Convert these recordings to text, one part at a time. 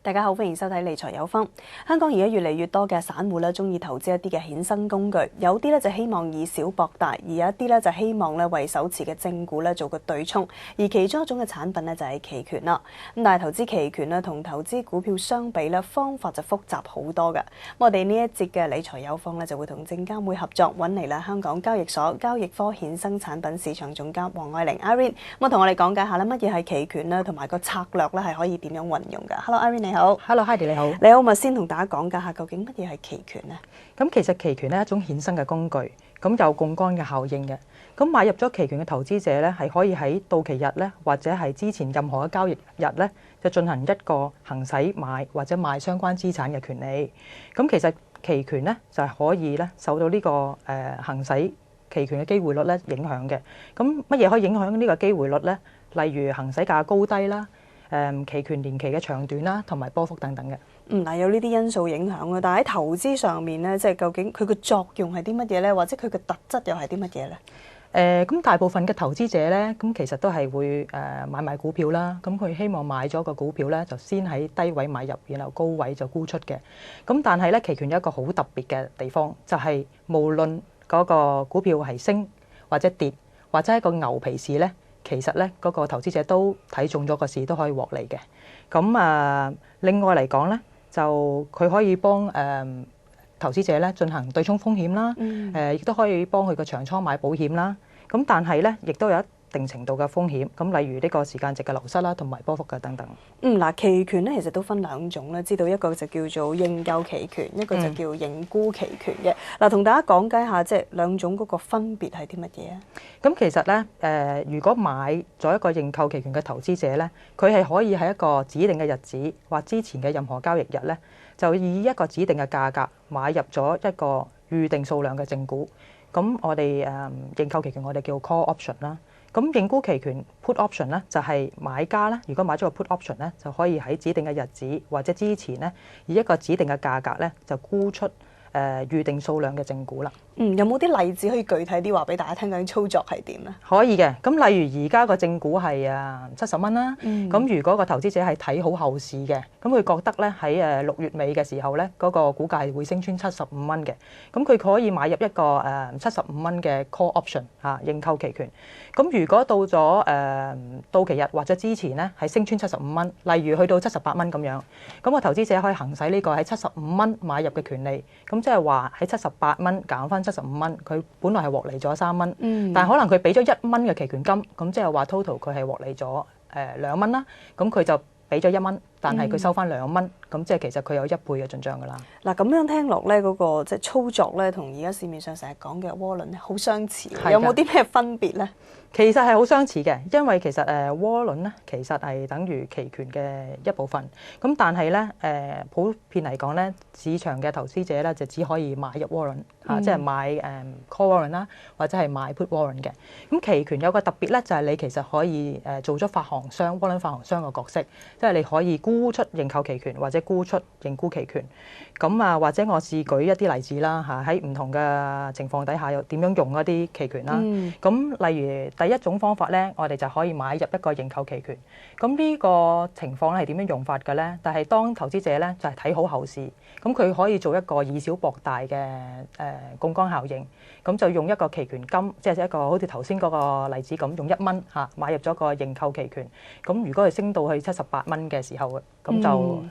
大家好，歡迎收睇理財有風。香港而家越嚟越多嘅散戶咧，中意投資一啲嘅衍生工具，有啲咧就希望以小博大，而有一啲咧就希望咧為手持嘅正股咧做個對沖。而其中一種嘅產品咧就係期權啦。咁但係投資期權咧同投資股票相比咧，方法就複雜好多嘅。我哋呢一節嘅理財有風咧就會同證監會合作，揾嚟啦香港交易所交易科衍生產品市場總監黃愛玲 Irene， 咁同我哋講解下咧乜嘢係期權咧，同埋個策略咧係可以點樣運用㗎。Hello Irene， 你好。Hello Heidi， 你好。你好，我先同大家講解下究竟乜嘢係期權呢？咁其實期權係一種衍生嘅工具，咁有槓桿嘅效應嘅。咁買入咗期權嘅投資者咧，係可以喺到期日咧，或者係之前任何嘅交易日咧，就進行一個行使買或者賣相關資產嘅權利。咁其實期權咧就係可以咧受到呢個行使期權嘅機會率咧影響嘅。咁乜嘢可以影響呢個機會率咧？例如行使價高低啦。期權年期嘅長短啦，同埋波幅等等嘅。嗱，有呢啲因素影響啊，但係喺投資上面咧，即係究竟佢嘅作用係啲乜嘢咧，或者佢嘅特質又係啲乜嘢咧？咁大部分嘅投資者咧，咁其實都係會買賣股票啦。咁佢希望買咗個股票咧，就先喺低位買入，然後高位就沽出嘅。咁但係咧，期權有一個好特別嘅地方，就係無論嗰個股票係升或者跌，或者係一個牛皮市咧。其實咧，嗰個投資者都睇中咗個市，都可以獲利嘅。咁另外嚟講咧，就佢可以幫投資者咧進行對沖風險啦。亦都可以幫佢個長倉買保險啦。咁但係咧，亦都有一定程度嘅風險。咁例如呢個時間值嘅流失啦，同埋波幅嘅等等。嗱，期權咧其實都分兩種啦，知道一個就叫做認購期權，一個就叫認沽期權嘅。嗱，同大家講解下即係兩種嗰個分別係啲乜嘢啊？咁其實咧，如果買咗一個認購期權嘅投資者咧，佢係可以喺一個指定嘅日子或之前嘅任何交易日咧，就以一個指定嘅價格買入咗一個預定數量嘅正股。咁我哋認購期權我哋叫 call option 啦。咁認沽期權 put option 咧，就係買家咧，如果買咗個 put option 咧，就可以喺指定嘅日子或者之前咧，以一個指定嘅價格咧，就沽出預定數量嘅正股啦。有冇啲例子可以具體啲話俾大家聽究竟操作係點咧？可以嘅。咁例如而家個正股係70蚊啦。咁如果個投資者係睇好後市嘅，咁佢覺得咧喺6月尾嘅時候咧，嗰個股價係會升穿75蚊嘅。咁佢可以買入一個75蚊嘅 call option 認購期權。咁如果到咗到期日或者之前咧係升穿75蚊，例如去到78蚊咁樣，咁個投資者可以行使呢個喺75蚊買入嘅權利。咁即係話喺78蚊減翻75蚊，佢本來係獲利咗3蚊，但係可能佢俾咗1蚊嘅期權金，咁即係話 total 佢係獲利咗2蚊啦，咁佢就俾咗1蚊，但係佢收翻2蚊，咁即係其實佢有1倍嘅進帳噶啦。嗱，咁樣聽落咧，嗰個即係操作咧，同而家市面上成日講嘅窩輪咧，好相似。有冇啲咩分別咧？其實係好相似嘅，因為其實窩輪咧，其實係等於期權嘅一部分。咁但係咧普遍嚟講咧，市場嘅投資者咧就只可以買入窩輪即係買call warrant 啦，或者係買 put warrant 嘅。咁期權有個特別咧，就係你其實可以做咗發行商窩輪發行商嘅角色，即係你可以沽出認購期權或者沽出認沽期權。咁或者我試舉一啲例子啦喺唔同嘅情況底下又點樣用一啲期權啦。咁例如第一種方法咧，我哋就可以買入一個認購期權。咁呢個情況咧係點樣用法嘅咧？但係當投資者咧就係睇好後市，咁佢可以做一個以小博大嘅槓桿效應。咁就用一個期權金，即係一個好似頭先嗰個例子咁，用1蚊買入咗個認購期權。咁如果佢升到去78蚊嘅時候，咁就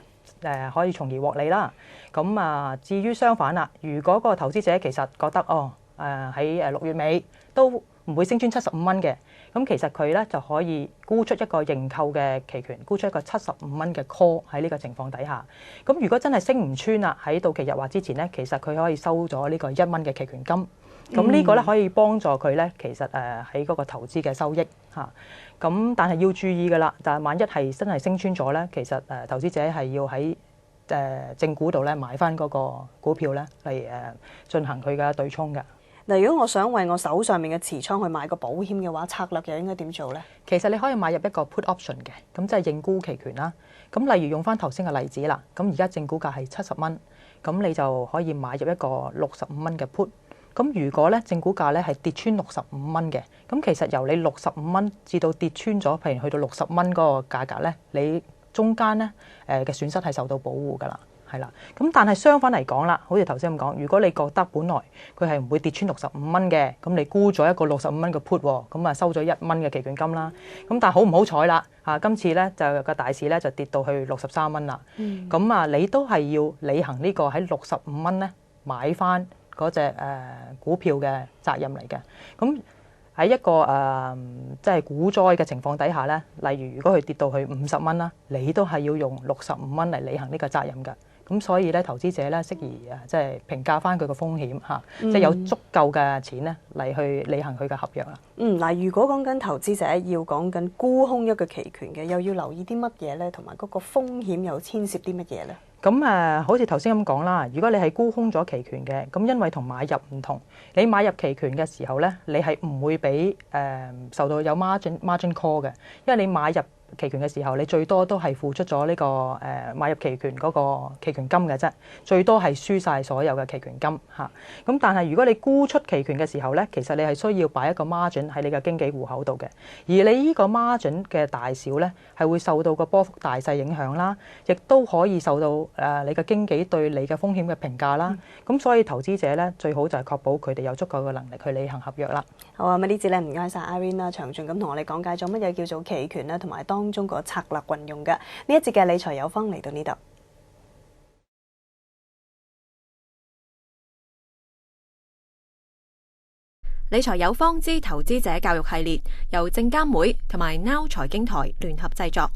可以從而獲利啦。咁至於相反啦，如果個投資者其實覺得喺6月尾都唔會升穿75蚊嘅，咁其實佢咧就可以沽出一個認購嘅期權，沽出一個75蚊嘅 call 喺呢個情況底下。咁如果真係升唔穿啦，喺到期日或之前咧，其實佢可以收咗呢個1蚊嘅期權金。咁呢個咧可以幫助佢咧，其實喺嗰個投資嘅收益嚇。咁但係要注意㗎啦，但係萬一係真係升穿咗咧，其實投資者係要喺正股度咧買翻嗰個股票咧嚟進行佢嘅對沖嘅。嗱，如果我想為我手上面嘅持倉去買個保險嘅話，策略又應該點做咧？其實你可以買入一個 put option 嘅，咁即係認沽期權啦。咁例如用翻頭先嘅例子啦，咁而家正股價係70蚊，咁你就可以買入一個65蚊嘅 put。咁如果咧正股價咧係跌穿65蚊嘅，咁其實由你65蚊至到跌穿咗，譬如去到60蚊嗰個價格咧，你中間咧嘅損失係受到保護㗎啦。係啦，咁但係相反嚟講啦，好似頭先咁講，如果你覺得本來佢係唔會跌穿65蚊嘅，咁你沽咗一個65蚊嘅 put 喎，咁啊收咗1蚊嘅期權金啦。咁但係好唔好彩啦？今次咧就個大市咧就跌到去63蚊啦。咁啊，你都係要履行呢個喺65蚊咧買翻嗰隻股票嘅責任嚟嘅。咁喺一個即係股災嘅情況底下咧，例如如果佢跌到去50蚊啦，你都係要用65蚊嚟履行呢個責任㗎。咁所以咧，投資者咧適宜即係評價翻佢個風險嚇，即係有足夠嘅錢咧嚟去履行佢嘅合約啦。嗱，如果講緊投資者要講緊沽空一個期權嘅，又要留意啲乜嘢咧？同埋嗰個風險又牽涉啲乜嘢咧？咁好似頭先咁講啦，如果你係沽空咗期權嘅，咁因為同買入唔同，你買入期權嘅時候咧，你係唔會俾受到有 margin call 嘅，因為你買入期權嘅時候，你最多都係付出咗呢個買入期權嗰個期權金嘅啫，最多係輸晒所有嘅期權金嚇。咁但係如果你沽出期權嘅時候咧，其實你係需要擺一個 margin 喺你嘅經紀戶口度嘅，而你呢個 margin 嘅大小咧係會受到個波幅大細影響啦，亦都可以受到你嘅經紀對你嘅風險嘅評價啦。咁所以投資者咧最好就係確保佢哋有足夠嘅能力去履行合約啦。好啊，咁呢節咧唔該晒 Irene 啦，詳盡咁同我哋講解咗乜嘢叫做期權啦，同埋當中個策略運用嘅。呢一節嘅理財有方嚟到呢度。理財有方之投資者教育系列由證監會同埋 Now 財經台聯合製作。